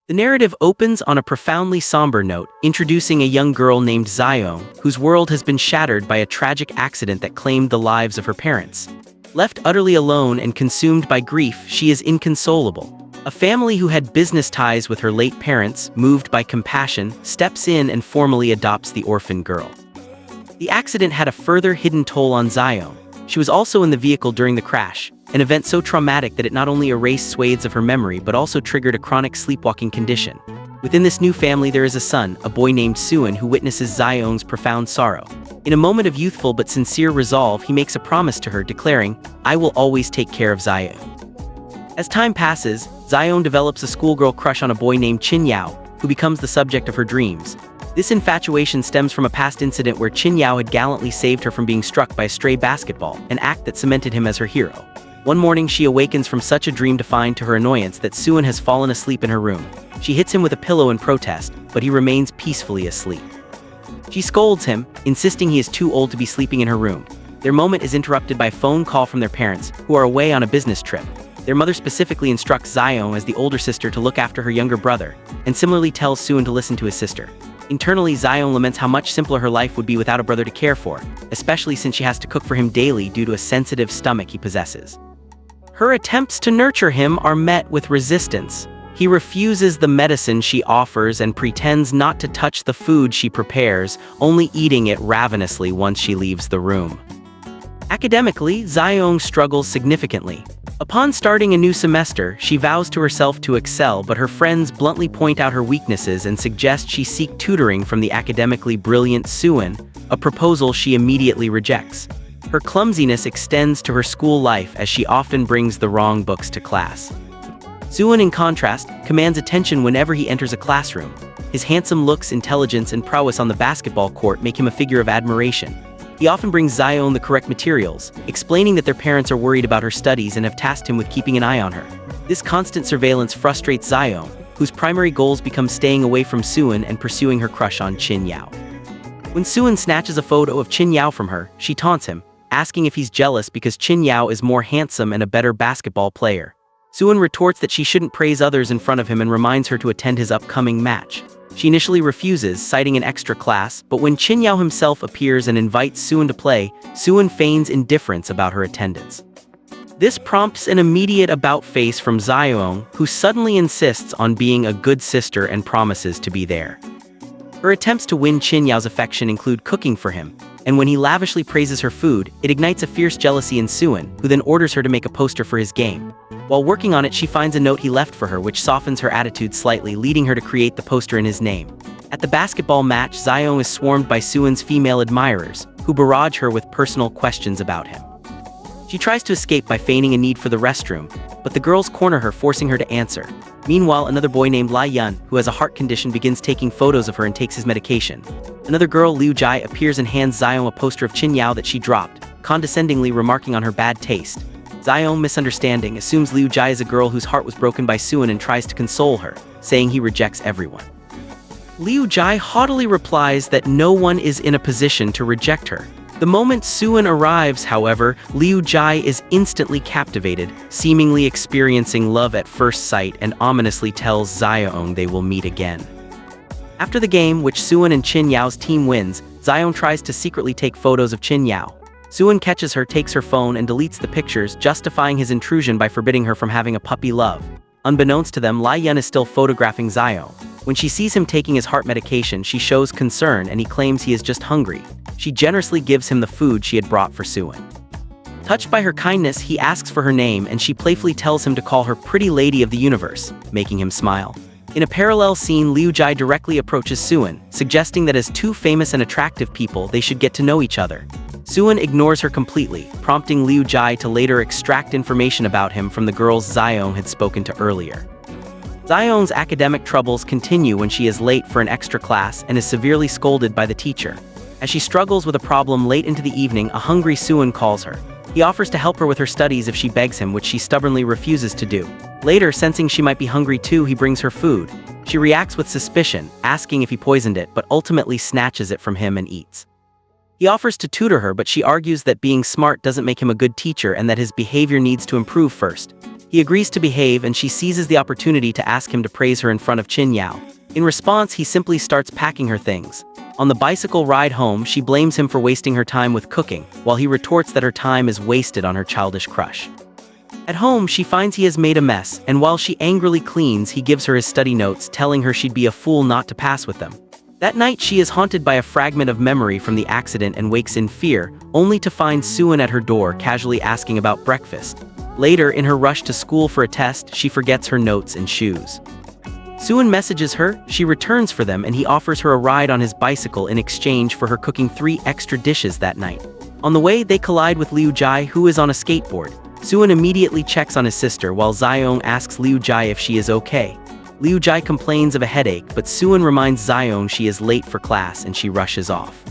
The narrative opens on a profoundly somber note, introducing a young girl named Zion, whose world has been shattered by a tragic accident that claimed the lives of her parents. Left utterly alone and consumed by grief, she is inconsolable. A family who had business ties with her late parents, moved by compassion, steps in and formally adopts the orphan girl. The accident had a further hidden toll on Zion. She was also in the vehicle during the crash, an event so traumatic that it not only erased swathes of her memory but also triggered a chronic sleepwalking condition. Within this new family there is a son, a boy named Suin, who witnesses Zion's profound sorrow. In a moment of youthful but sincere resolve, he makes a promise to her, declaring, "I will always take care of Zion." As time passes, Zion develops a schoolgirl crush on a boy named Chin Yao, who becomes the subject of her dreams. This infatuation stems from a past incident where Chin Yao had gallantly saved her from being struck by a stray basketball, an act that cemented him as her hero. One morning she awakens from such a dream to find to her annoyance that Suin has fallen asleep in her room. She hits him with a pillow in protest, but he remains peacefully asleep. She scolds him, insisting he is too old to be sleeping in her room. Their moment is interrupted by a phone call from their parents, who are away on a business trip. Their mother specifically instructs Zion as the older sister to look after her younger brother, and similarly tells Suin to listen to his sister. Internally, Zion laments how much simpler her life would be without a brother to care for, especially since she has to cook for him daily due to a sensitive stomach he possesses. Her attempts to nurture him are met with resistance. He refuses the medicine she offers and pretends not to touch the food she prepares, only eating it ravenously once she leaves the room. Academically, Zion struggles significantly. Upon starting a new semester, she vows to herself to excel, but her friends bluntly point out her weaknesses and suggest she seek tutoring from the academically brilliant Suin, a proposal she immediately rejects. Her clumsiness extends to her school life as she often brings the wrong books to class. Suin, in contrast, commands attention whenever he enters a classroom. His handsome looks, intelligence, and prowess on the basketball court make him a figure of admiration. He often brings Zion the correct materials, explaining that their parents are worried about her studies and have tasked him with keeping an eye on her. This constant surveillance frustrates Zion, whose primary goals become staying away from Suin and pursuing her crush on Chin Yao. When Suin snatches a photo of Chin Yao from her, she taunts him, asking if he's jealous because Chin Yao is more handsome and a better basketball player. Suin retorts that she shouldn't praise others in front of him and reminds her to attend his upcoming match. She initially refuses, citing an extra class, but when Chin Yao himself appears and invites Suin to play, Suin feigns indifference about her attendance. This prompts an immediate about-face from Zion, who suddenly insists on being a good sister and promises to be there. Her attempts to win Chin Yao's affection include cooking for him, and when he lavishly praises her food, it ignites a fierce jealousy in Suin, who then orders her to make a poster for his game. While working on it, she finds a note he left for her which softens her attitude slightly, leading her to create the poster in his name. At the basketball match, Zion is swarmed by Suin's female admirers, who barrage her with personal questions about him. She tries to escape by feigning a need for the restroom, but the girls corner her, forcing her to answer. Meanwhile, another boy named Lai Yun, who has a heart condition, begins taking photos of her and takes his medication. Another girl, Liu Jai, appears and hands Zion a poster of Chin Yao that she dropped, condescendingly remarking on her bad taste. Zion, misunderstanding, assumes Liu Jai is a girl whose heart was broken by Suin and tries to console her, saying he rejects everyone. Liu Jai haughtily replies that no one is in a position to reject her. The moment Suin arrives, however, Liu Jai is instantly captivated, seemingly experiencing love at first sight, and ominously tells Zion they will meet again. After the game, which Suin and Chin Yao's team wins, Zion tries to secretly take photos of Chin Yao. Suin catches her, takes her phone, and deletes the pictures, justifying his intrusion by forbidding her from having a puppy love. Unbeknownst to them, Lai Yun is still photographing Zion. When she sees him taking his heart medication, she shows concern and he claims he is just hungry. She generously gives him the food she had brought for Suin. Touched by her kindness, he asks for her name and she playfully tells him to call her Pretty Lady of the Universe, making him smile. In a parallel scene, Liu Jai directly approaches Suin, suggesting that as two famous and attractive people, they should get to know each other. Suin ignores her completely, prompting Liu Jai to later extract information about him from the girls Zion had spoken to earlier. Zion's academic troubles continue when she is late for an extra class and is severely scolded by the teacher. As she struggles with a problem late into the evening, a hungry Suin calls her. He offers to help her with her studies if she begs him, which she stubbornly refuses to do. Later, sensing she might be hungry too, he brings her food. She reacts with suspicion, asking if he poisoned it, but ultimately snatches it from him and eats. He offers to tutor her, but she argues that being smart doesn't make him a good teacher and that his behavior needs to improve first. He agrees to behave and she seizes the opportunity to ask him to praise her in front of Chin Yao. In response, he simply starts packing her things. On the bicycle ride home, she blames him for wasting her time with cooking, while he retorts that her time is wasted on her childish crush. At home, she finds he has made a mess, and while she angrily cleans, he gives her his study notes, telling her she'd be a fool not to pass with them. That night, she is haunted by a fragment of memory from the accident and wakes in fear, only to find Suin at her door casually asking about breakfast. Later, in her rush to school for a test, she forgets her notes and shoes. Suin messages her, she returns for them, and he offers her a ride on his bicycle in exchange for her cooking 3 extra dishes that night. On the way, they collide with Liu Jai, who is on a skateboard. Suin immediately checks on his sister while Xiong asks Liu Jai if she is okay. Liu Jai complains of a headache, but Suin reminds Xiong she is late for class and she rushes off.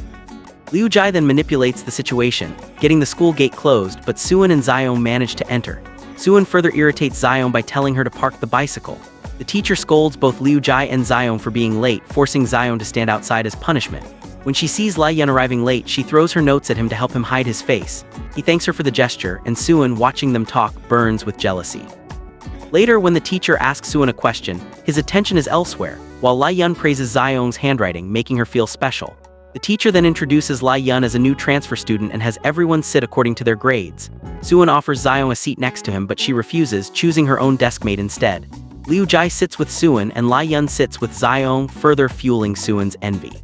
Liu Jai then manipulates the situation, getting the school gate closed, but Suin and Xiong manage to enter. Suin further irritates Xiong by telling her to park the bicycle. The teacher scolds both Liu Jai and Xiong for being late, forcing Xiong to stand outside as punishment. When she sees Lai Yun arriving late, she throws her notes at him to help him hide his face. He thanks her for the gesture, and Suin, watching them talk, burns with jealousy. Later, when the teacher asks Suin a question, his attention is elsewhere, while Lai Yun praises Xiong's handwriting, making her feel special. The teacher then introduces Lai Yun as a new transfer student and has everyone sit according to their grades. Suin offers Xiong a seat next to him, but she refuses, choosing her own deskmate instead. Liu Jai sits with Suin and Lai Yun sits with Xiong, further fueling Suin's envy.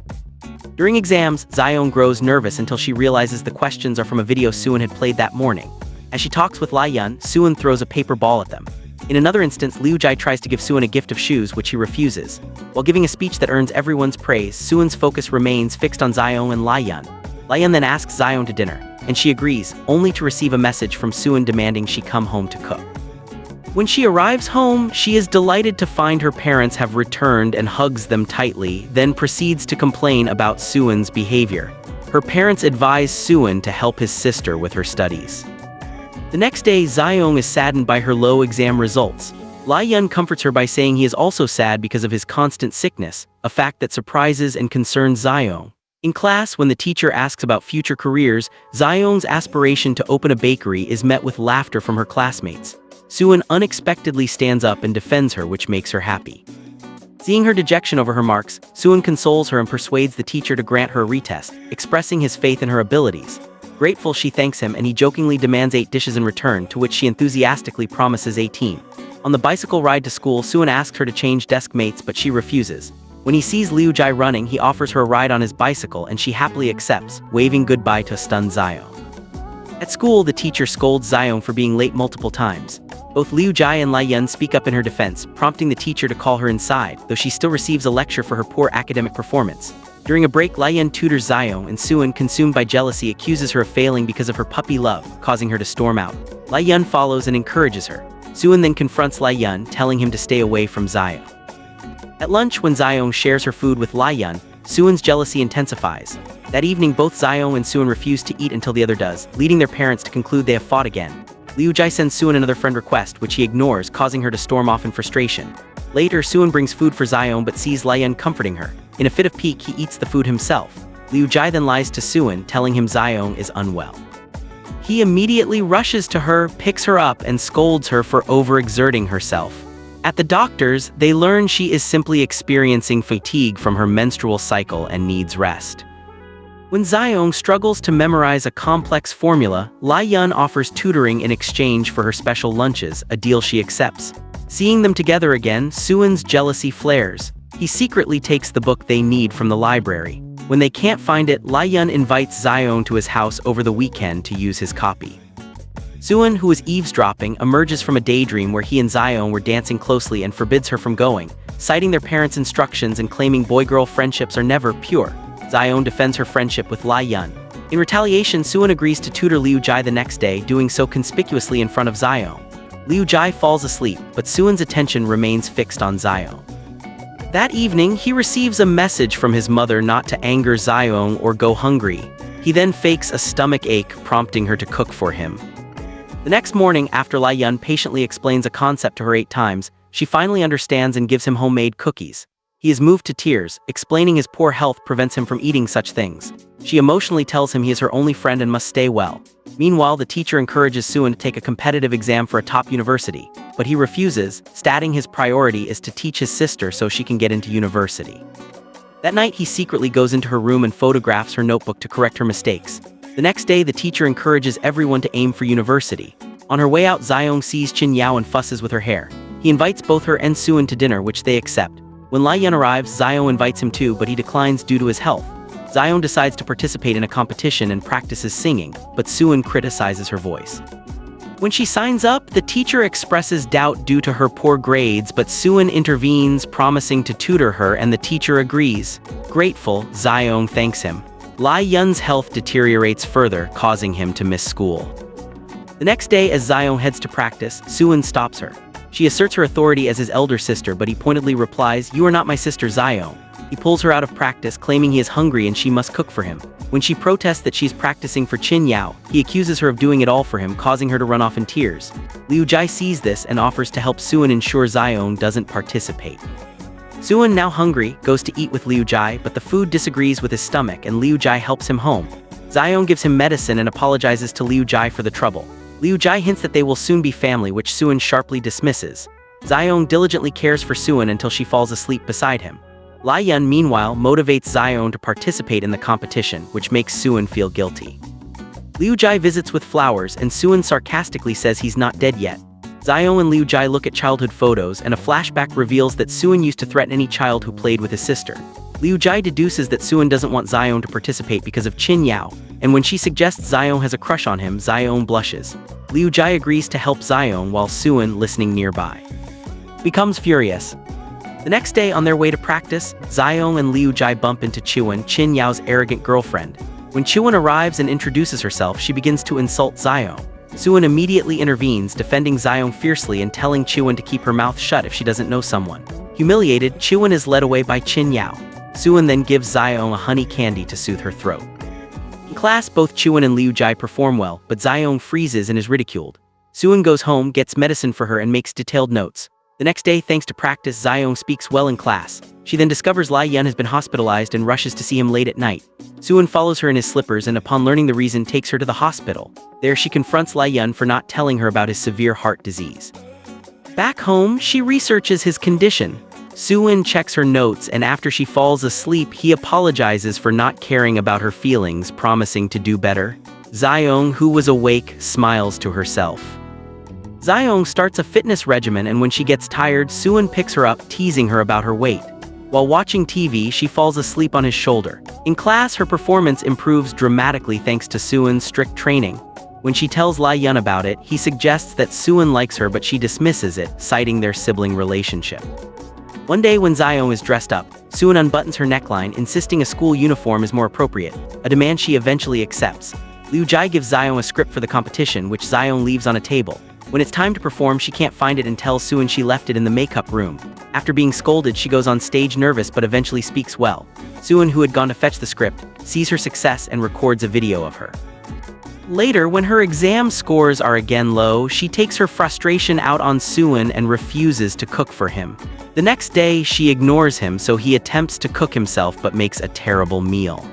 During exams, Xiong grows nervous until she realizes the questions are from a video Suin had played that morning. As she talks with Lai Yun, Suin throws a paper ball at them. In another instance, Liu Jai tries to give Suin a gift of shoes, which he refuses. While giving a speech that earns everyone's praise, Suin's focus remains fixed on Xiong and Lai Yun. Lai Yun then asks Xiong to dinner, and she agrees, only to receive a message from Suin demanding she come home to cook. When she arrives home, she is delighted to find her parents have returned and hugs them tightly, then proceeds to complain about Suin's behavior. Her parents advise Suin to help his sister with her studies. The next day, Xiong is saddened by her low exam results. Lai Yun comforts her by saying he is also sad because of his constant sickness, a fact that surprises and concerns Xiong. In class, when the teacher asks about future careers, Xiong's aspiration to open a bakery is met with laughter from her classmates. Suin unexpectedly stands up and defends her, which makes her happy. Seeing her dejection over her marks, Suin consoles her and persuades the teacher to grant her a retest, expressing his faith in her abilities. Grateful, she thanks him and he jokingly demands 8 dishes in return, to which she enthusiastically promises 18. On the bicycle ride to school, Suin asks her to change desk mates, but she refuses. When he sees Liu Jai running, he offers her a ride on his bicycle and she happily accepts, waving goodbye to a stunned Xiong. At school, the teacher scolds Xiong for being late multiple times. Both Liu Jai and Lai Yun speak up in her defense, prompting the teacher to call her inside, though she still receives a lecture for her poor academic performance. During a break, Lai Yun tutors Xiong, and Suin, consumed by jealousy, accuses her of failing because of her puppy love, causing her to storm out. Lai Yun follows and encourages her. Suin then confronts Lai Yun, telling him to stay away from Xiong. At lunch, when Xiong shares her food with Lai Yun, Suin's jealousy intensifies. That evening, both Xiong and Suin refuse to eat until the other does, leading their parents to conclude they have fought again. Liu Jai sends Suin another friend request, which he ignores, causing her to storm off in frustration. Later, Suin brings food for Xiong but sees Lai Yun comforting her. In a fit of pique, he eats the food himself. Liu Jai then lies to Suin, telling him Xiong is unwell. He immediately rushes to her, picks her up, and scolds her for overexerting herself. At the doctor's, they learn she is simply experiencing fatigue from her menstrual cycle and needs rest. When Xiong struggles to memorize a complex formula, Lai Yun offers tutoring in exchange for her special lunches, a deal she accepts. Seeing them together again, Suin's jealousy flares. He secretly takes the book they need from the library. When they can't find it, Lai Yun invites Xiong to his house over the weekend to use his copy. Suin, who is eavesdropping, emerges from a daydream where he and Xiong were dancing closely and forbids her from going, citing their parents' instructions and claiming boy-girl friendships are never pure. Xiong defends her friendship with Lai Yun. In retaliation, Suin agrees to tutor Liu Jai the next day, doing so conspicuously in front of Xiong. Liu Jai falls asleep, but Suin's attention remains fixed on Xiong. That evening, he receives a message from his mother not to anger Xiong or go hungry. He then fakes a stomach ache, prompting her to cook for him. The next morning, after Lai Yun patiently explains a concept to her 8 times, she finally understands and gives him homemade cookies. He is moved to tears, explaining his poor health prevents him from eating such things. She emotionally tells him he is her only friend and must stay well. Meanwhile, the teacher encourages Suwon to take a competitive exam for a top university, but he refuses, stating his priority is to teach his sister so she can get into university. That night, he secretly goes into her room and photographs her notebook to correct her mistakes. The next day, the teacher encourages everyone to aim for university. On her way out, Zaeyoung sees Chin Yao and fusses with her hair. He invites both her and Suwon to dinner, which they accept. When Lai-yun arrives, Zaeyoung invites him too, but he declines due to his health. Zaeyoung decides to participate in a competition and practices singing, but Suwon criticizes her voice. When she signs up, the teacher expresses doubt due to her poor grades, but Suwon intervenes, promising to tutor her, and the teacher agrees. Grateful, Zaeyoung thanks him. Lai-yun's health deteriorates further, causing him to miss school. The next day, as Zaeyoung heads to practice, Suwon stops her. She asserts her authority as his elder sister, but he pointedly replies, "You are not my sister, Zaeyoung." He pulls her out of practice, claiming he is hungry and she must cook for him. When she protests that she's practicing for Chin Yao, he accuses her of doing it all for him, causing her to run off in tears. Liu Jai sees this and offers to help Suwon ensure Zaeyoung doesn't participate. Suwon, now hungry, goes to eat with Liu Jai, but the food disagrees with his stomach and Liu Jai helps him home. Zaeyoung gives him medicine and apologizes to Liu Jai for the trouble. Liu Jai hints that they will soon be family, which Suwon sharply dismisses. Zaeyoung diligently cares for Suwon until she falls asleep beside him. Lai-yun, meanwhile, motivates Zaeyoung to participate in the competition, which makes Suwon feel guilty. Liu Jai visits with flowers, and Suwon sarcastically says he's not dead yet. Zaeyoung and Liu Jai look at childhood photos, and a flashback reveals that Suwon used to threaten any child who played with his sister. Liu Jai deduces that Suwon doesn't want Zaeyoung to participate because of Chin Yao, and when she suggests Zaeyoung has a crush on him, Zaeyoung blushes. Liu Jai agrees to help Zaeyoung while Suwon, listening nearby, becomes furious. The next day, on their way to practice, Zaeyoung and Liu Jai bump into Chiwon, Chin Yao's arrogant girlfriend. When Chiwon arrives and introduces herself, she begins to insult Zaeyoung. Suwon immediately intervenes, defending Zaeyoung fiercely and telling Chiwon to keep her mouth shut if she doesn't know someone. Humiliated, Chiwon is led away by Chin Yao. Suwon then gives Zaeyoung a honey candy to soothe her throat. In class, both Chiwon and Liu Jai perform well, but Zaeyoung freezes and is ridiculed. Suwon goes home, gets medicine for her, and makes detailed notes. The next day, thanks to practice, Zaeyoung speaks well in class. She then discovers Lai-yun has been hospitalized and rushes to see him late at night. Suwon follows her in his slippers and, upon learning the reason, takes her to the hospital. There, she confronts Lai-yun for not telling her about his severe heart disease. Back home, she researches his condition. Suwon checks her notes, and after she falls asleep, he apologizes for not caring about her feelings, promising to do better. Zaeyoung, who was awake, smiles to herself. Zaeyoung starts a fitness regimen, and when she gets tired, Suwon picks her up, teasing her about her weight. While watching TV, she falls asleep on his shoulder. In class, her performance improves dramatically thanks to Suwon's strict training. When she tells Lai-yun about it, he suggests that Suwon likes her, but she dismisses it, citing their sibling relationship. One day when Zaeyoung is dressed up, Suwon unbuttons her neckline, insisting a school uniform is more appropriate, a demand she eventually accepts. Liu Jai gives Zaeyoung a script for the competition, which Zaeyoung leaves on a table. When it's time to perform, she can't find it and tells Suwon she left it in the makeup room. After being scolded, she goes on stage nervous but eventually speaks well. Suwon, who had gone to fetch the script, sees her success and records a video of her. Later, when her exam scores are again low, she takes her frustration out on Suwon and refuses to cook for him. The next day, she ignores him, so he attempts to cook himself but makes a terrible meal.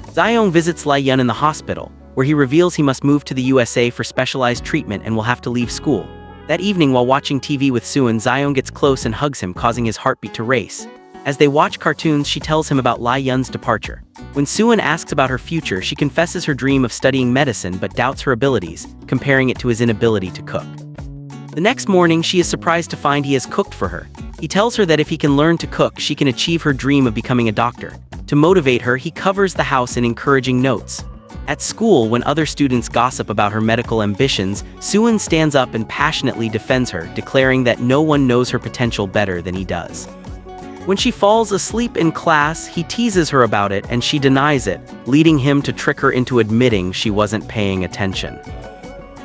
Zaeyoung visits Lai-yun in the hospital, where he reveals he must move to the USA for specialized treatment and will have to leave school. That evening, while watching TV with Suwon, Zaeyoung gets close and hugs him, causing his heartbeat to race. As they watch cartoons, she tells him about Lai-yun's departure. When Suwon asks about her future, she confesses her dream of studying medicine but doubts her abilities, comparing it to his inability to cook. The next morning, she is surprised to find he has cooked for her. He tells her that if he can learn to cook, she can achieve her dream of becoming a doctor. To motivate her, he covers the house in encouraging notes. At school, when other students gossip about her medical ambitions, Suwon stands up and passionately defends her, declaring that no one knows her potential better than he does. When she falls asleep in class, he teases her about it and she denies it, leading him to trick her into admitting she wasn't paying attention.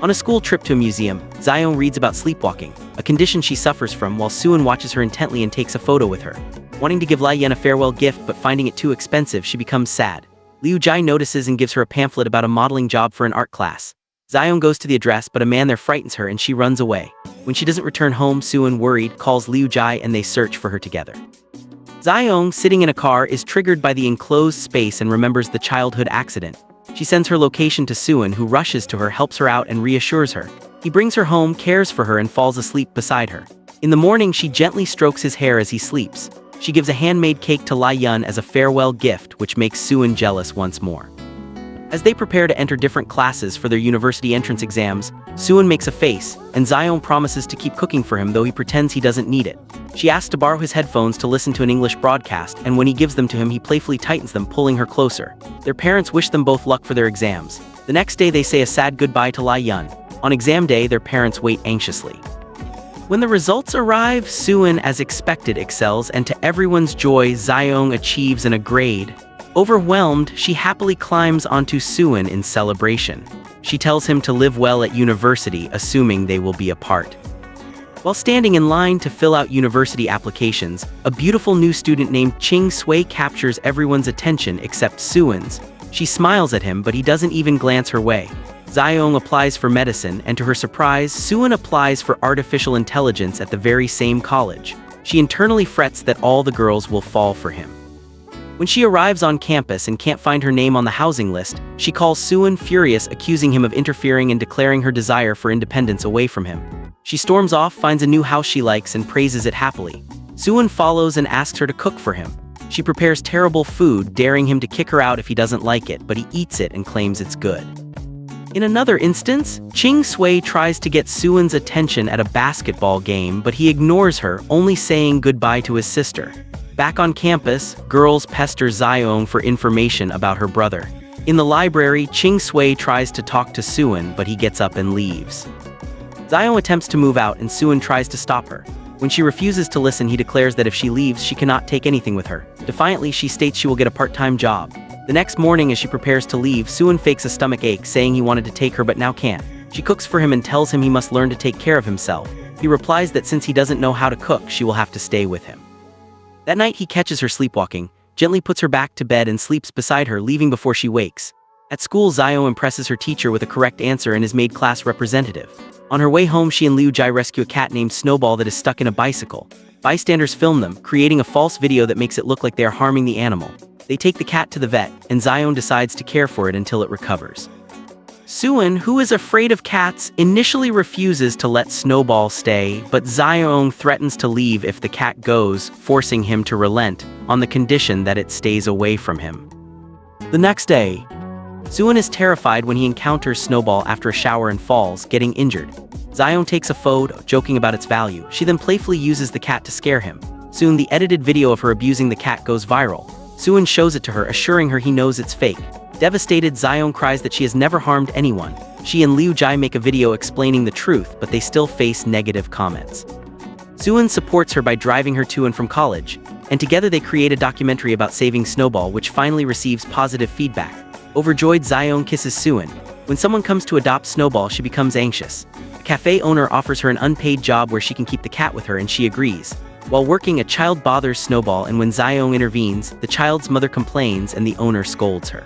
On a school trip to a museum, Zaeyoung reads about sleepwalking, a condition she suffers from, while Suwon watches her intently and takes a photo with her. Wanting to give Lai-yun a farewell gift but finding it too expensive, she becomes sad. Liu Jai notices and gives her a pamphlet about a modeling job for an art class. Zaeyoung goes to the address, but a man there frightens her and she runs away. When she doesn't return home, Suwon, worried, calls Liu Jai and they search for her together. Zaeyoung, sitting in a car, is triggered by the enclosed space and remembers the childhood accident. She sends her location to Suwon, who rushes to her, helps her out, and reassures her. He brings her home, cares for her, and falls asleep beside her. In the morning, she gently strokes his hair as he sleeps. She gives a handmade cake to Yun as a farewell gift, which makes Suwon jealous once more. As they prepare to enter different classes for their university entrance exams, Suwon makes a face, and Zaeyoung promises to keep cooking for him, though he pretends he doesn't need it. She asks to borrow his headphones to listen to an English broadcast, and when he gives them to him, he playfully tightens them, pulling her closer. Their parents wish them both luck for their exams. The next day, they say a sad goodbye to Yun. On exam day, their parents wait anxiously. When the results arrive, Suwon, as expected, excels, and to everyone's joy, Zaeyoung achieves a grade. Overwhelmed, she happily climbs onto Suwon in celebration. She tells him to live well at university, assuming they will be apart. While standing in line to fill out university applications, a beautiful new student named Ching Sui captures everyone's attention except Suwon's. She smiles at him, but he doesn't even glance her way. Zaeyoung applies for medicine, and to her surprise, Suwon applies for artificial intelligence at the very same college. She internally frets that all the girls will fall for him. When she arrives on campus and can't find her name on the housing list, she calls Suwon, furious, accusing him of interfering and declaring her desire for independence away from him. She storms off, finds a new house she likes, and praises it happily. Suwon follows and asks her to cook for him. She prepares terrible food, daring him to kick her out if he doesn't like it, but he eats it and claims it's good. In another instance, Ching Sui tries to get Suwon's attention at a basketball game, but he ignores her, only saying goodbye to his sister. Back on campus, girls pester Zaeyoung for information about her brother. In the library, Ching Sui tries to talk to Suwon, but he gets up and leaves. Zaeyoung attempts to move out, and Suwon tries to stop her. When she refuses to listen, he declares that if she leaves, she cannot take anything with her. Defiantly, she states she will get a part-time job. The next morning, as she prepares to leave, Suwon fakes a stomach ache, saying he wanted to take her but now can't. She cooks for him and tells him he must learn to take care of himself. He replies that since he doesn't know how to cook, she will have to stay with him. That night, he catches her sleepwalking, gently puts her back to bed, and sleeps beside her, leaving before she wakes. At school, Zaeyoung impresses her teacher with a correct answer and is made class representative. On her way home, she and Liu Jai rescue a cat named Snowball that is stuck in a bicycle. Bystanders film them, creating a false video that makes it look like they are harming the animal. They take the cat to the vet, and Zaeyoung decides to care for it until it recovers. Suwon, who is afraid of cats, initially refuses to let Snowball stay, but Zaeyoung threatens to leave if the cat goes, forcing him to relent, on the condition that it stays away from him. The next day, Suwon is terrified when he encounters Snowball after a shower and falls, getting injured. Zaeyoung takes a photo, joking about its value. She then playfully uses the cat to scare him. Soon, the edited video of her abusing the cat goes viral. Suwon shows it to her, assuring her he knows it's fake. Devastated, Zaeyoung cries that she has never harmed anyone. She and Liu Jai make a video explaining the truth, but they still face negative comments. Suwon supports her by driving her to and from college, and together they create a documentary about saving Snowball, which finally receives positive feedback. Overjoyed, Zaeyoung kisses Suwon. When someone comes to adopt Snowball, she becomes anxious. A cafe owner offers her an unpaid job where she can keep the cat with her, and she agrees. While working, a child bothers Snowball, and when Zaeyoung intervenes, the child's mother complains and the owner scolds her.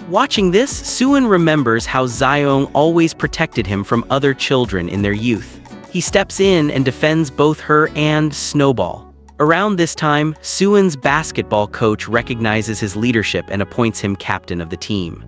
Watching this, Suwon remembers how Zaeyoung always protected him from other children in their youth. He steps in and defends both her and Snowball. Around this time, Suwon's basketball coach recognizes his leadership and appoints him captain of the team.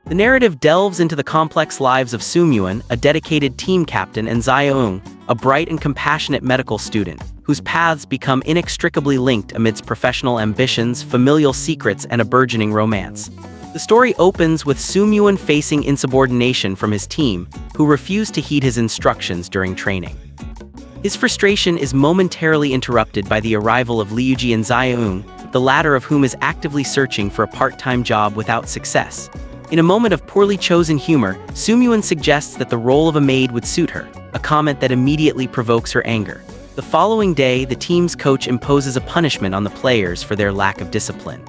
The narrative delves into the complex lives of Sumyun, a dedicated team captain, and Zaeyoung, a bright and compassionate medical student, whose paths become inextricably linked amidst professional ambitions, familial secrets, and a burgeoning romance. The story opens with Sumyun facing insubordination from his team, who refuse to heed his instructions during training. His frustration is momentarily interrupted by the arrival of Liuji and Zaeyoung, the latter of whom is actively searching for a part-time job without success. In a moment of poorly chosen humor, Sumyun suggests that the role of a maid would suit her, a comment that immediately provokes her anger. The following day, the team's coach imposes a punishment on the players for their lack of discipline.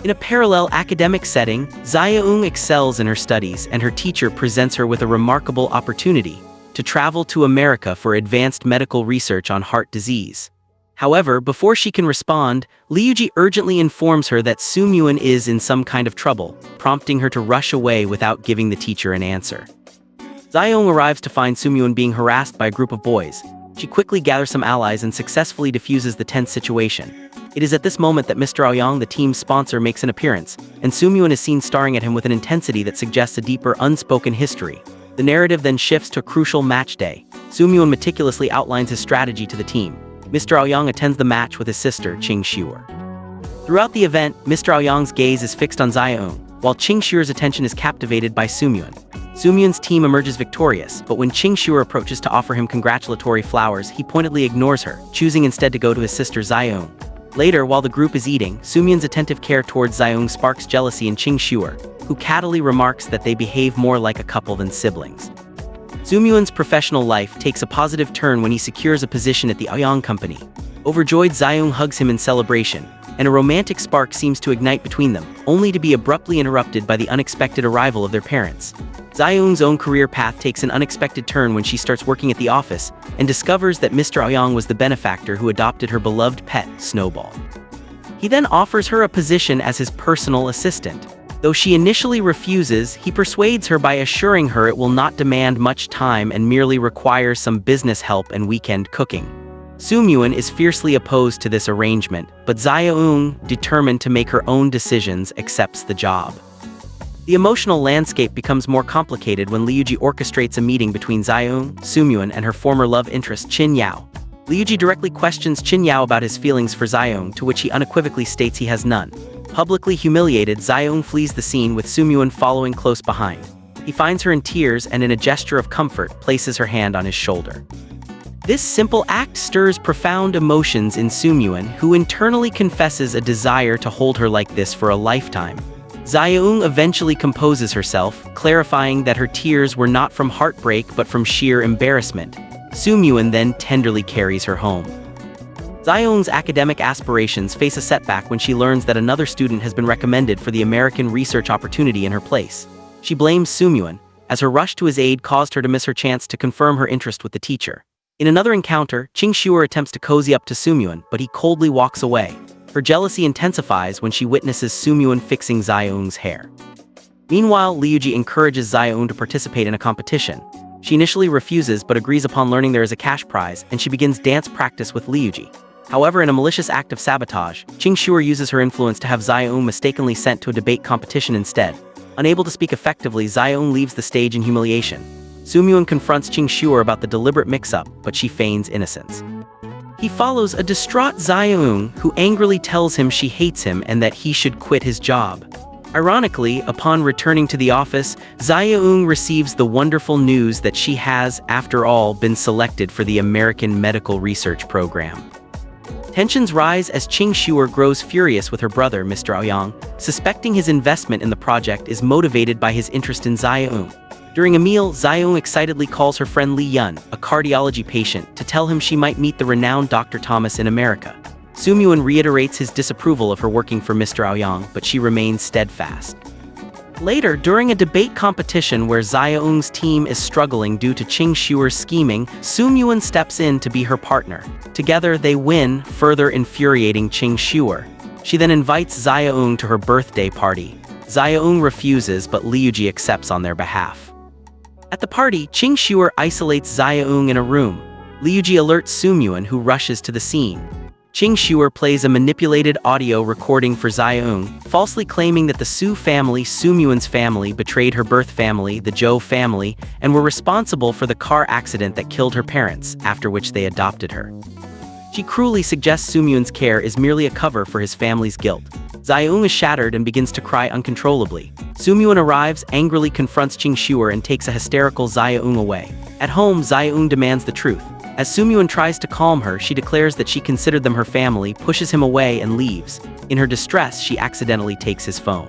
In a parallel academic setting, Zaeyoung excels in her studies, and her teacher presents her with a remarkable opportunity to travel to America for advanced medical research on heart disease. However, before she can respond, Liuji urgently informs her that Sumyun is in some kind of trouble, prompting her to rush away without giving the teacher an answer. Zaeyoung arrives to find Sumyun being harassed by a group of boys. She quickly gathers some allies and successfully diffuses the tense situation. It is at this moment that Mr. Aoyang, the team's sponsor, makes an appearance, and Sumyun is seen staring at him with an intensity that suggests a deeper, unspoken history. The narrative then shifts to a crucial match day. Sumyun meticulously outlines his strategy to the team. Mr. Aoyang attends the match with his sister, Ching Xiur. Throughout the event, Mr. Aoyang's gaze is fixed on Xiaoyang, while Ching Xiur's attention is captivated by Sumyun. Sumyun's team emerges victorious, but when Ching Xiur approaches to offer him congratulatory flowers, he pointedly ignores her, choosing instead to go to his sister Xiaoyang. Later, while the group is eating, Sumyun's attentive care towards Xiaoyang sparks jealousy in Ching Xiur, who cattily remarks that they behave more like a couple than siblings. Sumyun's professional life takes a positive turn when he secures a position at the Aoyang company. Overjoyed, Xiaoyang hugs him in celebration, and a romantic spark seems to ignite between them, only to be abruptly interrupted by the unexpected arrival of their parents. Xiaoyang's own career path takes an unexpected turn when she starts working at the office and discovers that Mr. Aoyang was the benefactor who adopted her beloved pet, Snowball. He then offers her a position as his personal assistant. Though she initially refuses, he persuades her by assuring her it will not demand much time and merely requires some business help and weekend cooking. Sumyun is fiercely opposed to this arrangement, but Xiaoyang, determined to make her own decisions, accepts the job. The emotional landscape becomes more complicated when Liuji orchestrates a meeting between Xiaoyang, Sumyun, and her former love interest, Qin Yao. Liuji directly questions Qin Yao about his feelings for Xiaoyang, to which he unequivocally states he has none. Publicly humiliated, Xiaoyang flees the scene with Sumyun following close behind. He finds her in tears and in a gesture of comfort places her hand on his shoulder. This simple act stirs profound emotions in Sumyun, who internally confesses a desire to hold her like this for a lifetime. Xiaoyang eventually composes herself, clarifying that her tears were not from heartbreak but from sheer embarrassment. Sumyun then tenderly carries her home. Xiaoyang's academic aspirations face a setback when she learns that another student has been recommended for the American research opportunity in her place. She blames Sumyun, as her rush to his aid caused her to miss her chance to confirm her interest with the teacher. In another encounter, Ching Xiur attempts to cozy up to Sumyun, but he coldly walks away. Her jealousy intensifies when she witnesses Sumyun fixing Xiaoyang's hair. Meanwhile, Liuji encourages Xiaoyang to participate in a competition. She initially refuses but agrees upon learning there is a cash prize, and she begins dance practice with Liuji. However, in a malicious act of sabotage, Ching Xiur uses her influence to have Xiaoyang mistakenly sent to a debate competition instead. Unable to speak effectively, Xiaoyang leaves the stage in humiliation. Sumyun confronts Ching Xiur about the deliberate mix-up, but she feigns innocence. He follows a distraught Xiaoyang, who angrily tells him she hates him and that he should quit his job. Ironically, upon returning to the office, Xiaoyang receives the wonderful news that she has, after all, been selected for the American Medical Research Program. Tensions rise as Ching Xiur grows furious with her brother, Mr. Aoyang, suspecting his investment in the project is motivated by his interest in Xiaoyang. During a meal, Xiaoyang excitedly calls her friend Li Yun, a cardiology patient, to tell him she might meet the renowned Dr. Thomas in America. Sumyun reiterates his disapproval of her working for Mr. Aoyang, but she remains steadfast. Later, during a debate competition where Xiaoyang's team is struggling due to Ching Xiur's scheming, Sumyun steps in to be her partner. Together, they win, further infuriating Ching Xiur. She then invites Xiaoyang to her birthday party. Xiaoyang refuses, but Liuji accepts on their behalf. At the party, Ching Xiur isolates Xiaoyang in a room. Liuji alerts Sumyun, who rushes to the scene. Ching Xiur plays a manipulated audio recording for Xiaoyang, falsely claiming that the Su family, Sumyun's family, betrayed her birth family, the Zhou family, and were responsible for the car accident that killed her parents, after which they adopted her. She cruelly suggests Sumyun's care is merely a cover for his family's guilt. Xiaoyang is shattered and begins to cry uncontrollably. Sumyun arrives, angrily confronts Ching Xiur and takes a hysterical Xiaoyang away. At home, Xiaoyang demands the truth. As Sumyun tries to calm her, she declares that she considered them her family, pushes him away, and leaves. In her distress, she accidentally takes his phone.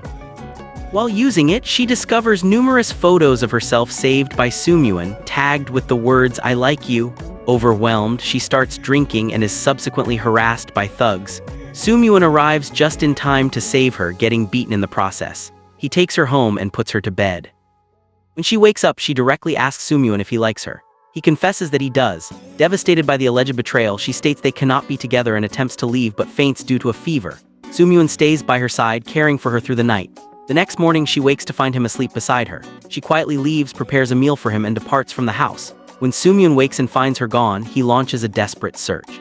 While using it, she discovers numerous photos of herself saved by Sumyun, tagged with the words, "I like you." Overwhelmed, she starts drinking and is subsequently harassed by thugs. Sumyun arrives just in time to save her, getting beaten in the process. He takes her home and puts her to bed. When she wakes up, she directly asks Sumyun if he likes her. He confesses that he does. Devastated by the alleged betrayal, she states they cannot be together and attempts to leave but faints due to a fever. Sumyun stays by her side, caring for her through the night. The next morning, she wakes to find him asleep beside her. She quietly leaves, prepares a meal for him, and departs from the house. When Soo-myun wakes and finds her gone, he launches a desperate search.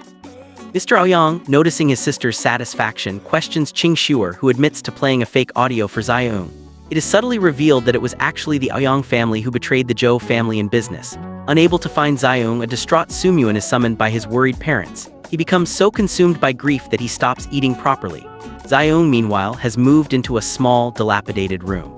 Mr. Aoyang, noticing his sister's satisfaction, questions Ching Shuer, who admits to playing a fake audio for Zaeung. It is subtly revealed that it was actually the Aoyang family who betrayed the Jo family in business. Unable to find Zaeung, a distraught Soo-myun is summoned by his worried parents. He becomes so consumed by grief that he stops eating properly. Zaeung, meanwhile, has moved into a small, dilapidated room.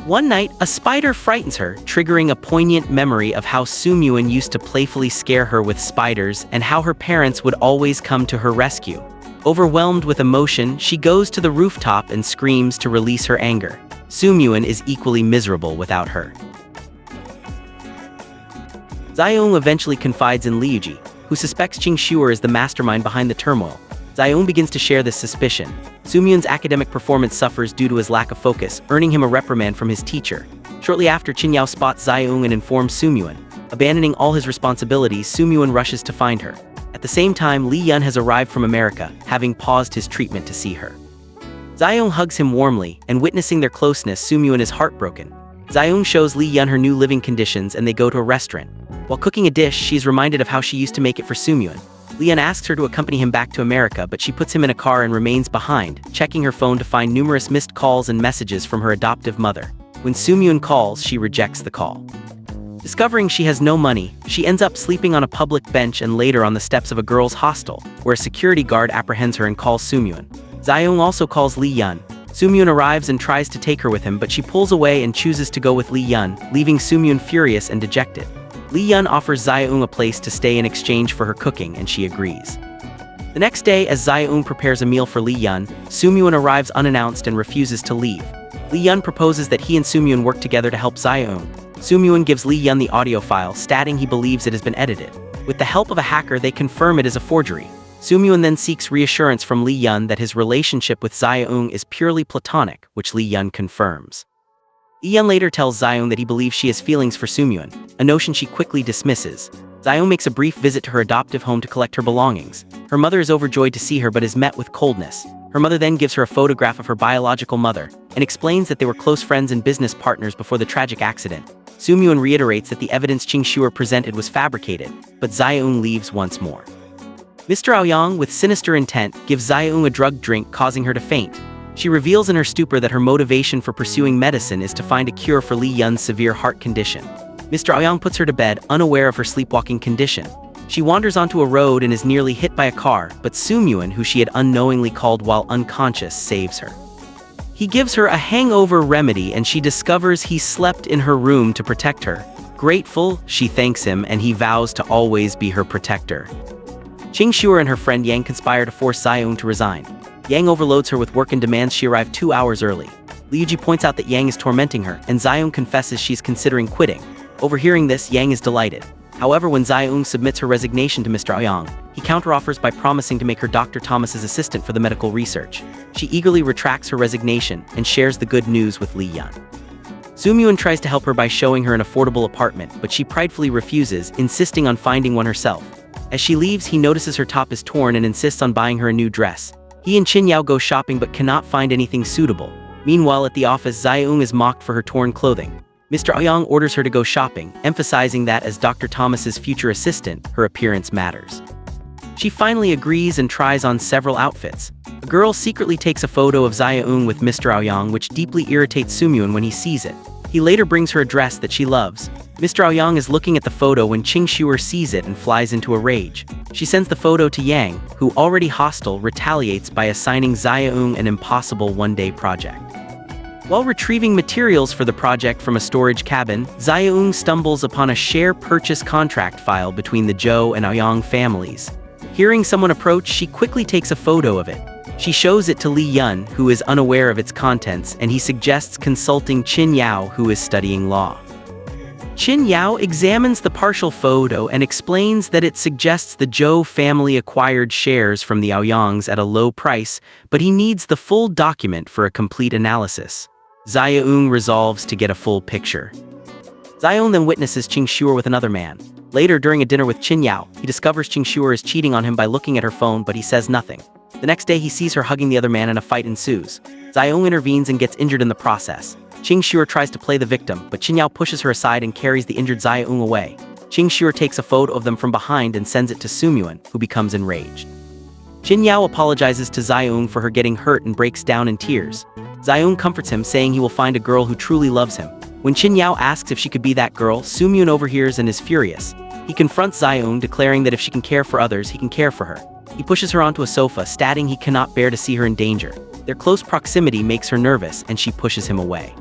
One night, a spider frightens her, triggering a poignant memory of how Soo-myun used to playfully scare her with spiders and how her parents would always come to her rescue. Overwhelmed with emotion, she goes to the rooftop and screams to release her anger. Soo-myun is equally miserable without her. Zaeung eventually confides in Liuji, who suspects Ching Shuer is the mastermind behind the turmoil. Zaeung begins to share this suspicion. Soo-myun's academic performance suffers due to his lack of focus, earning him a reprimand from his teacher. Shortly after, Chin Yao spots Zaeung and informs Soo-myun. Abandoning all his responsibilities, Soo-myun rushes to find her. At the same time, Lee Yun has arrived from America, having paused his treatment to see her. Zaeung hugs him warmly, and witnessing their closeness, Soo-myun is heartbroken. Zaeung shows Lee Yun her new living conditions and they go to a restaurant. While cooking a dish, she is reminded of how she used to make it for Soo-myun. Lee Yun asks her to accompany him back to America, but she puts him in a car and remains behind, checking her phone to find numerous missed calls and messages from her adoptive mother. When Soo-myun calls, she rejects the call. Discovering she has no money, she ends up sleeping on a public bench and later on the steps of a girls' hostel, where a security guard apprehends her and calls Soo-myun. Zaeung also calls Lee Yun. Soo-myun arrives and tries to take her with him, but she pulls away and chooses to go with Lee Yun, leaving Soo-myun furious and dejected. Lee Yun offers Zaeung a place to stay in exchange for her cooking, and she agrees. The next day, as Zaeung prepares a meal for Lee Yun, Soo-myun arrives unannounced and refuses to leave. Lee Yun proposes that he and Soo-myun work together to help Zaeung. Soo-myun gives Lee Yun the audio file, stating he believes it has been edited. With the help of a hacker, they confirm it is a forgery. Soo-myun then seeks reassurance from Lee Yun that his relationship with Zaeung is purely platonic, which Lee Yun confirms. Lee Yun later tells Zaeung that he believes she has feelings for Soo-myun, a notion she quickly dismisses. Zaeung makes a brief visit to her adoptive home to collect her belongings. Her mother is overjoyed to see her but is met with coldness. Her mother then gives her a photograph of her biological mother, and explains that they were close friends and business partners before the tragic accident. Soo-myun reiterates that the evidence Ching Shuer presented was fabricated, but Zaeung leaves once more. Mr. Aoyang, with sinister intent, gives Zaeung a drugged drink, causing her to faint. She reveals in her stupor that her motivation for pursuing medicine is to find a cure for Lee Yun's severe heart condition. Mr. Aoyang puts her to bed, unaware of her sleepwalking condition. She wanders onto a road and is nearly hit by a car, but Soo-myun, who she had unknowingly called while unconscious, saves her. He gives her a hangover remedy and she discovers he slept in her room to protect her. Grateful, she thanks him and he vows to always be her protector. Ching Shuer and her friend Yang conspire to force Zaeung to resign. Yang overloads her with work and demands she arrive 2 hours early. Liuji points out that Yang is tormenting her, and Zaeung confesses she's considering quitting. Overhearing this, Yang is delighted. However, when Zaeung submits her resignation to Mr. Aoyang, he counteroffers by promising to make her Dr. Thomas's assistant for the medical research. She eagerly retracts her resignation and shares the good news with Lee Yun. Soo-myun tries to help her by showing her an affordable apartment, but she pridefully refuses, insisting on finding one herself. As she leaves, he notices her top is torn and insists on buying her a new dress. He and Chin Yao go shopping but cannot find anything suitable. Meanwhile, at the office, Zaeung is mocked for her torn clothing. Mr. Aoyang orders her to go shopping, emphasizing that as Dr. Thomas's future assistant, her appearance matters. She finally agrees and tries on several outfits. A girl secretly takes a photo of Zaeung with Mr. Aoyang, which deeply irritates Soo-myun when he sees it. He later brings her a dress that she loves. Mr. Aoyang is looking at the photo when Ching Shuer sees it and flies into a rage. She sends the photo to Yang, who, already hostile, retaliates by assigning Zaeung an impossible one-day project. While retrieving materials for the project from a storage cabin, Zaeung stumbles upon a share purchase contract file between the Jo and Aoyang families. Hearing someone approach, she quickly takes a photo of it. She shows it to Lee Yun, who is unaware of its contents, and he suggests consulting Chin Yao, who is studying law. Chin Yao examines the partial photo and explains that it suggests the Jo family acquired shares from the Aoyangs at a low price, but he needs the full document for a complete analysis. Zaeung resolves to get a full picture. Zaeung then witnesses Ching Shuer with another man. Later, during a dinner with Chin Yao, he discovers Ching Shuer is cheating on him by looking at her phone, but he says nothing. The next day, he sees her hugging the other man and a fight ensues. Zaeung intervenes and gets injured in the process. Ching Shuer tries to play the victim, but Chin Yao pushes her aside and carries the injured Zaeung away. Ching Shuer takes a photo of them from behind and sends it to Sumyun, who becomes enraged. Jin Yao apologizes to Zaeung for her getting hurt and breaks down in tears. Zaeung comforts him, saying he will find a girl who truly loves him. When Chin Yao asks if she could be that girl, Sumyun overhears and is furious. He confronts Zaeung, declaring that if she can care for others, he can care for her. He pushes her onto a sofa, stating he cannot bear to see her in danger. Their close proximity makes her nervous, and she pushes him away.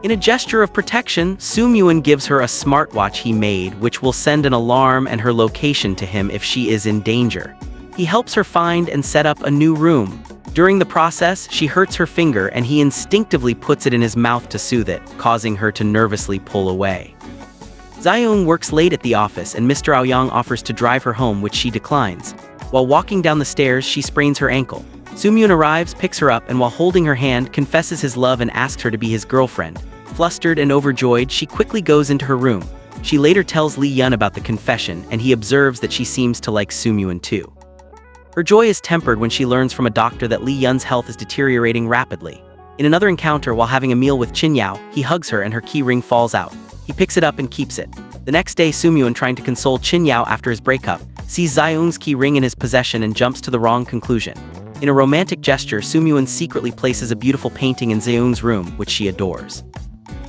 In a gesture of protection, Sumyun gives her a smartwatch he made, which will send an alarm and her location to him if she is in danger. He helps her find and set up a new room. During the process, she hurts her finger and he instinctively puts it in his mouth to soothe it, causing her to nervously pull away. Zaeung works late at the office and Mr. Aoyang offers to drive her home, which she declines. While walking down the stairs, she sprains her ankle. Sumyun arrives, picks her up, and while holding her hand, confesses his love and asks her to be his girlfriend. Flustered and overjoyed, she quickly goes into her room. She later tells Lee Yun about the confession, and he observes that she seems to like Sumyun too. Her joy is tempered when she learns from a doctor that Lee Yun's health is deteriorating rapidly. In another encounter while having a meal with Chin Yao, he hugs her and her key ring falls out. He picks it up and keeps it. The next day, Sumyun, trying to console Chin Yao after his breakup, sees Zaeung's key ring in his possession and jumps to the wrong conclusion. In a romantic gesture, Sumyun secretly places a beautiful painting in Zaeung's room, which she adores.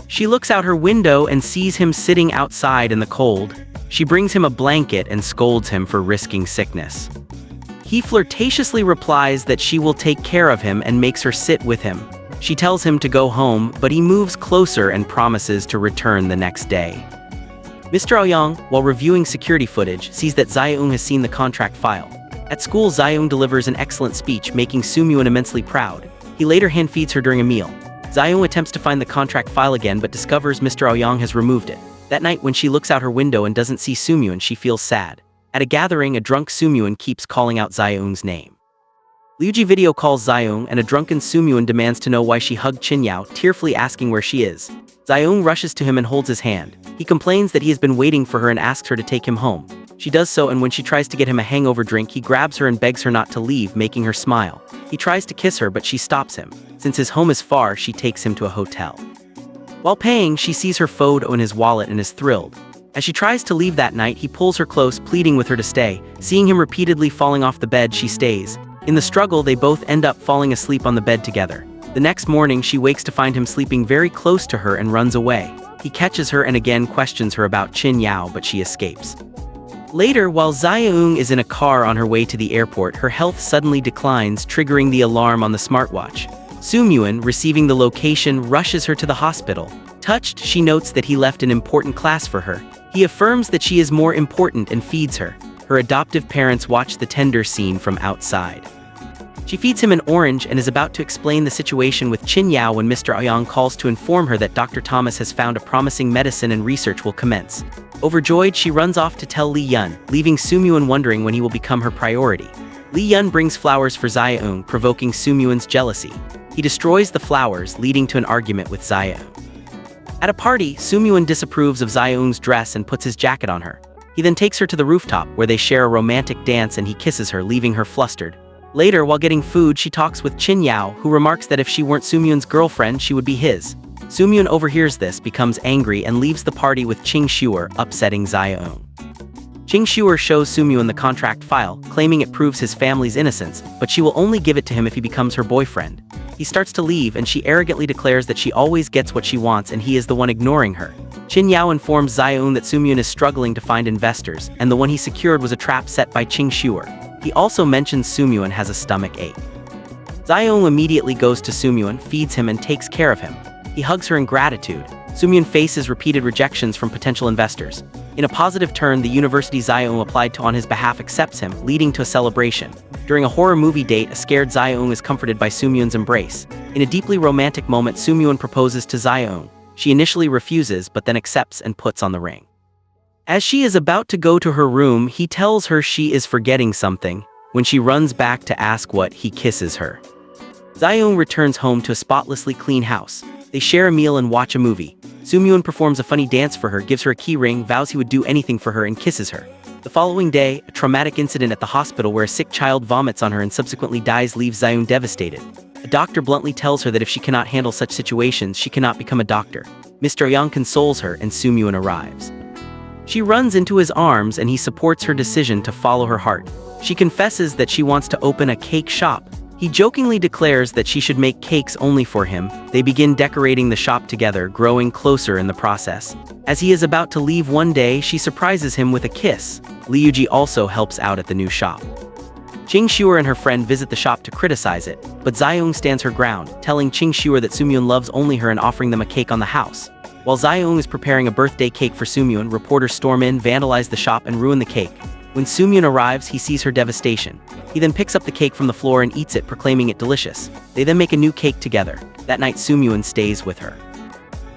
She looks out her window and sees him sitting outside in the cold. She brings him a blanket and scolds him for risking sickness. He flirtatiously replies that she will take care of him and makes her sit with him. She tells him to go home, but he moves closer and promises to return the next day. Mr. Aoyang, while reviewing security footage, sees that Zaeung has seen the contract file. At school, Zaeung delivers an excellent speech, making Sumyun immensely proud. He later hand-feeds her during a meal. Zaeung attempts to find the contract file again but discovers Mr. Aoyang has removed it. That night, when she looks out her window and doesn't see Sumyun, she feels sad. At a gathering, a drunk Sumyun keeps calling out Zaeung's name. Liuji video calls Zaeung, and a drunken Sumyun demands to know why she hugged Chin Yao, tearfully asking where she is. Zaeung rushes to him and holds his hand. He complains that he has been waiting for her and asks her to take him home. She does so, and when she tries to get him a hangover drink, he grabs her and begs her not to leave, making her smile. He tries to kiss her, but she stops him. Since his home is far, she takes him to a hotel. While paying, she sees her photo in his wallet and is thrilled. As she tries to leave that night, he pulls her close, pleading with her to stay. Seeing him repeatedly falling off the bed, she stays. In the struggle, they both end up falling asleep on the bed together. The next morning, she wakes to find him sleeping very close to her and runs away. He catches her and again questions her about Chin Yao, but she escapes. Later, while Zaeung is in a car on her way to the airport, her health suddenly declines, triggering the alarm on the smartwatch. Sumyun, receiving the location, rushes her to the hospital. Touched, she notes that he left an important class for her. He affirms that she is more important and feeds her. Her adoptive parents watch the tender scene from outside. She feeds him an orange and is about to explain the situation with Chin Yao when Mr. Aoyang calls to inform her that Dr. Thomas has found a promising medicine and research will commence. Overjoyed, she runs off to tell Lee Yun, leaving Sumyun wondering when he will become her priority. Lee Yun brings flowers for Zaeung, provoking Sumyun's jealousy. He destroys the flowers, leading to an argument with Zaeung. At a party, Sumyun disapproves of Zaeung's dress and puts his jacket on her. He then takes her to the rooftop, where they share a romantic dance and he kisses her, leaving her flustered. Later, while getting food, she talks with Chin Yao, who remarks that if she weren't Sumyun's girlfriend, she would be his. Sumyun overhears this, becomes angry, and leaves the party with Ching Shuer, upsetting Zaeung. Ching Shuer shows Sumyun the contract file, claiming it proves his family's innocence, but she will only give it to him if he becomes her boyfriend. He starts to leave, and she arrogantly declares that she always gets what she wants and he is the one ignoring her. Chin Yao informs Zaeung that Sumyun is struggling to find investors, and the one he secured was a trap set by Ching Shuer. He also mentions Sumyun has a stomach ache. Zaeung immediately goes to Sumyun, feeds him, and takes care of him. He hugs her in gratitude. Sumyun faces repeated rejections from potential investors. In a positive turn, the university Zaeung applied to on his behalf accepts him, leading to a celebration. During a horror movie date, a scared Zaeung is comforted by Sumyun's embrace. In a deeply romantic moment, Sumyun proposes to Zaeung. She initially refuses, but then accepts and puts on the ring. As she is about to go to her room, he tells her she is forgetting something. When she runs back to ask what, he kisses her. Zaeung returns home to a spotlessly clean house. They share a meal and watch a movie. Sumyun performs a funny dance for her, gives her a key ring, vows he would do anything for her, and kisses her. The following day, a traumatic incident at the hospital where a sick child vomits on her and subsequently dies leaves Zaeung devastated. A doctor bluntly tells her that if she cannot handle such situations, she cannot become a doctor. Mr. Yang consoles her and Sumyun arrives. She runs into his arms and he supports her decision to follow her heart. She confesses that she wants to open a cake shop. He jokingly declares that she should make cakes only for him. They begin decorating the shop together, growing closer in the process. As he is about to leave one day, she surprises him with a kiss. Li Yuji also helps out at the new shop. Ching Shuer and her friend visit the shop to criticize it, but Zayong stands her ground, telling Ching Shuer that Sumyun loves only her and offering them a cake on the house. While Zayong is preparing a birthday cake for Sumyun, reporters storm in, vandalize the shop, and ruin the cake. When Sumyun arrives, he sees her devastation. He then picks up the cake from the floor and eats it, proclaiming it delicious. They then make a new cake together. That night, Sumyun stays with her.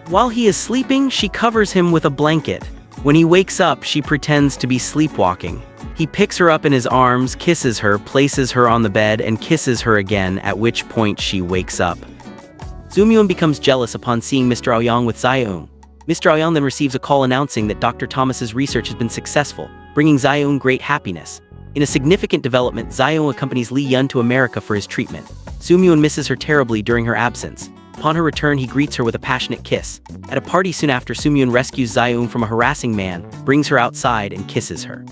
While he is sleeping, she covers him with a blanket. When he wakes up, she pretends to be sleepwalking. He picks her up in his arms, kisses her, places her on the bed, and kisses her again, at which point she wakes up. Sumyun becomes jealous upon seeing Mr. Aoyang with Zayong. Mr. Aoyang then receives a call announcing that Dr. Thomas's research has been successful, bringing Zayong great happiness. In a significant development, Zayong accompanies Li Yun to America for his treatment. Sumyun misses her terribly during her absence. Upon her return, he greets her with a passionate kiss. At a party soon after, Sumyun rescues Zayong from a harassing man, brings her outside, and kisses her.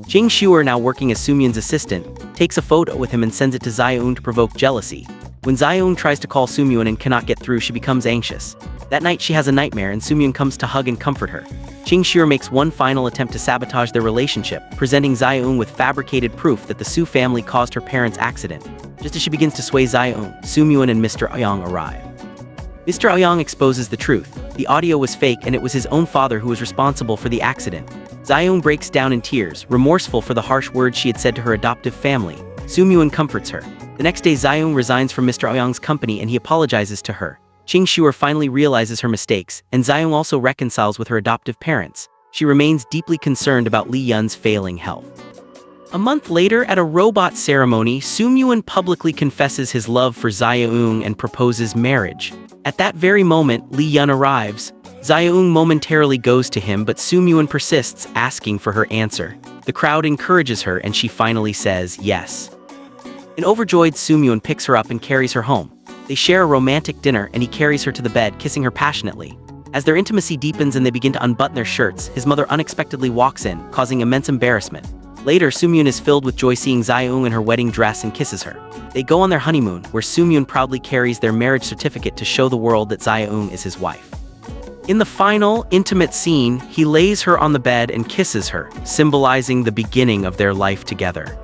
Ching Shuer, now working as Sumyun's assistant, takes a photo with him and sends it to Zayong to provoke jealousy. When Zayong tries to call Sumyun and cannot get through, she becomes anxious. That night, she has a nightmare and Sumyun comes to hug and comfort her. Ching Shuer makes one final attempt to sabotage their relationship, presenting Zayong with fabricated proof that the Su family caused her parents' accident. Just as she begins to sway Zayong, Sumyun and Mr. Aoyang arrive. Mr. Aoyang exposes the truth. The audio was fake and it was his own father who was responsible for the accident. Zayong breaks down in tears, remorseful for the harsh words she had said to her adoptive family. Sumyun comforts her. The next day, Zayong resigns from Mr. Aoyang's company and he apologizes to her. Ching Shuer finally realizes her mistakes, and Zayong also reconciles with her adoptive parents. She remains deeply concerned about Li Yun's failing health. A month later, at a robot ceremony, Sumyun publicly confesses his love for Zayong and proposes marriage. At that very moment, Li Yun arrives. Zayong momentarily goes to him, but Sumyun persists, asking for her answer. The crowd encourages her and she finally says yes. An overjoyed Sumyun picks her up and carries her home. They share a romantic dinner and he carries her to the bed, kissing her passionately. As their intimacy deepens and they begin to unbutton their shirts, his mother unexpectedly walks in, causing immense embarrassment. Later, Sumyun is filled with joy seeing Zayong in her wedding dress and kisses her. They go on their honeymoon, where Sumyun proudly carries their marriage certificate to show the world that Zayong is his wife. In the final, intimate scene, he lays her on the bed and kisses her, symbolizing the beginning of their life together.